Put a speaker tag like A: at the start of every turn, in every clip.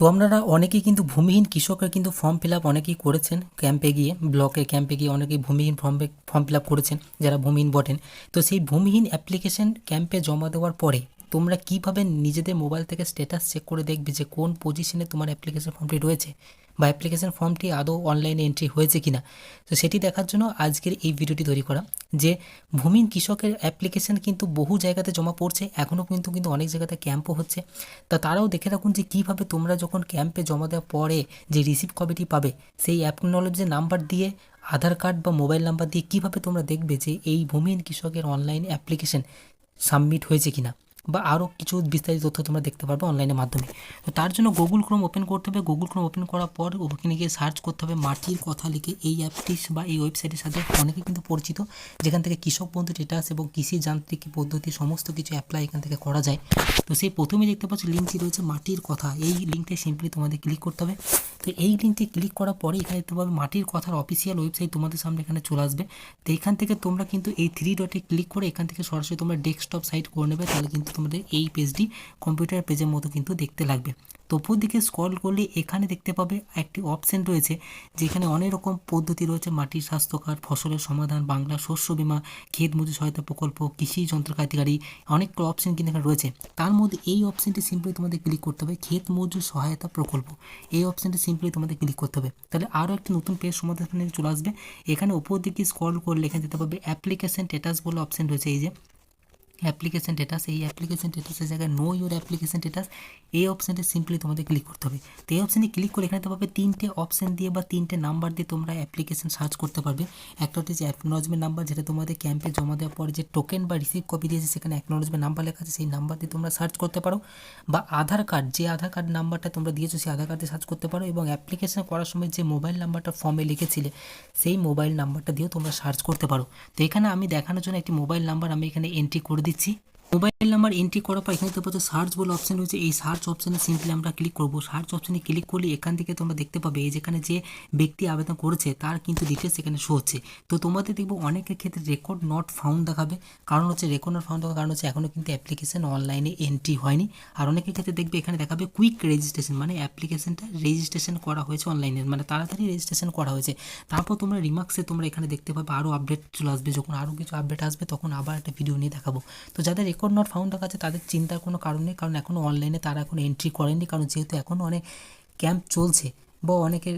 A: তো আপনারা অনেকেই কিন্তু ভূমিহীন কৃষকের কিন্তু ফর্ম ফিল আপ অনেকেই করেছেন ক্যাম্পে গিয়ে, ব্লকে ক্যাম্পে গিয়ে অনেকেই ভূমিহীন ফর্ম ফিল আপ করেছেন যারা ভূমিহীন বটেন। তো সেই ভূমিহীন অ্যাপ্লিকেশন ক্যাম্পে জমা দেওয়ার পরে তোমরা কিভাবে নিজেদের মোবাইল থেকে স্ট্যাটাস চেক করে দেখবে যে কোন পজিশনে তোমার অ্যাপ্লিকেশন ফর্মটি রয়েছে বা অ্যাপ্লিকেশন ফর্মটি আদৌ অনলাইনে এন্ট্রি হয়েছে কিনা। তো সেটি দেখার জন্য আজকের এই ভিডিওটি তৈরি করা, যে ভূমিহীন কৃষকের অ্যাপ্লিকেশন কিন্তু বহু জায়গাতে জমা পড়ছে, এখনও কিন্তু অনেক জায়গাতে ক্যাম্পও হচ্ছে। তা তারাও দেখে রাখুন যে কীভাবে তোমরা যখন ক্যাম্পে জমা দেওয়ার পরে যে রিসিভ কপিটি পাবে, সেই অ্যাকনোলেজের নাম্বার দিয়ে, আধার কার্ড বা মোবাইল নাম্বার দিয়ে কীভাবে তোমরা দেখবে যে এই ভূমিহীন কৃষকের অনলাইন অ্যাপ্লিকেশন সাবমিট হয়েছে কিনা, বা আরও কিছু বিস্তারিত তথ্য তোমরা দেখতে পারবে অনলাইনের মাধ্যমে। তো তার জন্য গুগল ক্রোম ওপেন করতে হবে। গুগল ক্রোম ওপেন করার পর ওখানে গিয়ে সার্চ করতে হবে মাটির কথা লিখে। এই অ্যাপটি বা এই ওয়েবসাইটের সাথে অনেকে কিন্তু পরিচিত, যেখান থেকে কৃষক বন্ধু স্ট্যাটাস এবং কৃষি যান্ত্রিক পদ্ধতি সমস্ত কিছু অ্যাপ্লাই এখান থেকে করা যায়। তো সেই প্রথমেই দেখতে পাচ্ছ লিঙ্কটি রয়েছে মাটির কথা, এই লিঙ্কটি সিম্পলি তোমাদের ক্লিক করতে হবে। তো এই লিঙ্কটি ক্লিক করার পরে এখানে দেখতে পাবে মাটির কথার অফিসিয়াল ওয়েবসাইট তোমাদের সামনে এখানে চলে আসবে। তো এখান থেকে তোমরা কিন্তু এই 3 ডটে ক্লিক করে এখান থেকে সরাসরি তোমরা ডেস্কটপ সাইট করে নেবে, তাহলে কিন্তু তোমাদের এই পেজটি কম্পিউটার পেজের মতো কিন্তু দেখতে লাগবে। তো উপর দিকে স্ক্রল করলে এখানে দেখতে পাবে একটি অপশন রয়েছে, যেখানে অনেক রকম পদ্ধতি রয়েছে: মাটির স্বাস্থ্য কার্ড, ফসলের সমাধান, বাংলা শস্য বীমা, ক্ষেত মজুর সহায়তা প্রকল্প, কৃষি যন্ত্রপাতি গাড়ি, অনেকগুলো অপশন কিন্তু এখানে রয়েছে। তার মধ্যে এই অপশনটি সিম্পলি তোমাদের ক্লিক করতে হবে, ক্ষেত মজুর সহায়তা প্রকল্প, এই অপশনটি সিম্পলি তোমাদের ক্লিক করতে হবে। তাহলে আরও একটি নতুন পেজ সমাধান চলে আসবে। এখানে উপর দিকে স্ক্রল করলে এখানে দেখতে পাবে অ্যাপ্লিকেশন স্ট্যাটাস বলে অপশন রয়েছে, এই যে অ্যাপ্লিকেশন স্ট্যাটাস। এই অ্যাপ্লিকেশন স্ট্যাটাসের জায়গায় নো ইউর অ্যাপ্লিকেশন স্ট্যাটাস, এই অপশানটা সিম্পলি তোমাদের ক্লিক করতে হবে। তো এই অপশানে ক্লিক করে এখানে পাবে 3টে অপশান দিয়ে বা 3টে নাম্বার দিয়ে তোমরা অ্যাপ্লিকেশন সার্চ করতে পারবে। একটা হচ্ছে যে অ্যাকনোলেজমেন্ট নাম্বার, যেটা তোমাদের ক্যাম্পে জমা দেওয়ার পরে যে টোকেন বা রিসিভ কপি দিয়েছে সেখানে অ্যাকনোলেজমেন্ট নাম্বার লেখা আছে, সেই নাম্বার দিয়ে তোমরা সার্চ করতে পারো। বা আধার কার্ড, যে আধার কার্ড নাম্বারটা তোমরা দিয়েছো সেই আধার কার্ড দিয়ে সার্চ করতে পারো। এবং অ্যাপ্লিকেশন করার সময় যে মোবাইল নাম্বারটা ফর্মে লিখেছিলে সেই মোবাইল নাম্বারটা দিয়েও তোমরা সার্চ করতে পারো। তো এখানে আমি দেখানোর জন্য একটি মোবাইল নাম্বার আমি এখানে এন্ট্রি করে দিচ্ছি। মোবাইল নাম্বার এন্ট্রি করার পর এখানে দেখতে পাচ্ছ সার্চ বলে অপশন রয়েছে, এই সার্চ অপশানে সিম্পলি আমরা ক্লিক করব। সার্চ অপশানে ক্লিক করলে এখান থেকে তোমরা দেখতে পাবে এই যেখানে যে ব্যক্তি আবেদন করেছে তার কিন্তু ডিটেলস এখানে শো হচ্ছে। তো তোমাদের দেখবো অনেকের ক্ষেত্রে রেকর্ড নট ফাউন্ড দেখাবে, কারণ হচ্ছে রেকর্ড নট ফাউন্ড দেখার কারণ হচ্ছে এখনও কিন্তু অ্যাপ্লিকেশন অনলাইনে এন্ট্রি হয়নি। আর অনেকের ক্ষেত্রে দেখবে এখানে দেখাবে কুইক রেজিস্ট্রেশন, মানে অ্যাপ্লিকেশনটা রেজিস্ট্রেশন করা হয়েছে অনলাইনে, মানে তাড়াতাড়ি রেজিস্ট্রেশন করা হয়েছে। তারপর তোমরা রিমার্কসে তোমরা এখানে দেখতে পাবে আরও আপডেট চলে আসবে, যখন আরও কিছু আপডেট আসবে তখন আবার একটা ভিডিও নিয়ে দেখাবো। তো যাদের রেকর্ড নট ফাউন্ড দেখা আছে তাদের চিন্তার কোনো কারণ নেই, কারণ এখনও অনলাইনে তারা এখন এন্ট্রি করেনি, কারণ যেহেতু এখনও অনেক ক্যাম্প চলছে বা অনেকের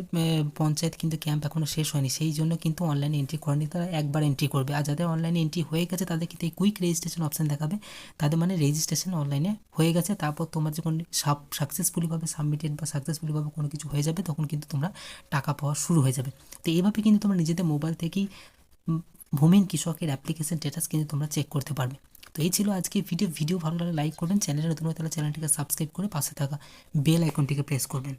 A: পঞ্চায়েত কিন্তু ক্যাম্প এখনও শেষ হয়নি, সেই জন্য কিন্তু অনলাইনে এন্ট্রি করেনি, তারা একবার এন্ট্রি করবে। আর যাদের অনলাইনে এন্ট্রি হয়ে গেছে তাদের কিন্তু এই কুইক রেজিস্ট্রেশন অপশান দেখাবে, তাদের মানে রেজিস্ট্রেশন অনলাইনে হয়ে গেছে। তারপর তোমার যখন সাকসেসফুলিভাবে সাবমিটেড বা সাকসেসফুলিভাবে কোনো কিছু হয়ে যাবে তখন কিন্তু তোমরা টাকা পাওয়া শুরু হয়ে যাবে। তো এইভাবে কিন্তু তোমরা নিজেদের মোবাইল থেকেই ভূমিহীন কৃষকের অ্যাপ্লিকেশন স্ট্যাটাস কিন্তু তোমরা চেক করতে পারবে। তো এই ছিল আজকে ভিডিও ভালো লাগলে লাইক করবেন, চ্যানেলে নতুন হলে তাহলে চ্যানেলটিকে সাবস্ক্রাইব করে পাশে থাকা বেল আইকনটিকে প্রেস করবেন।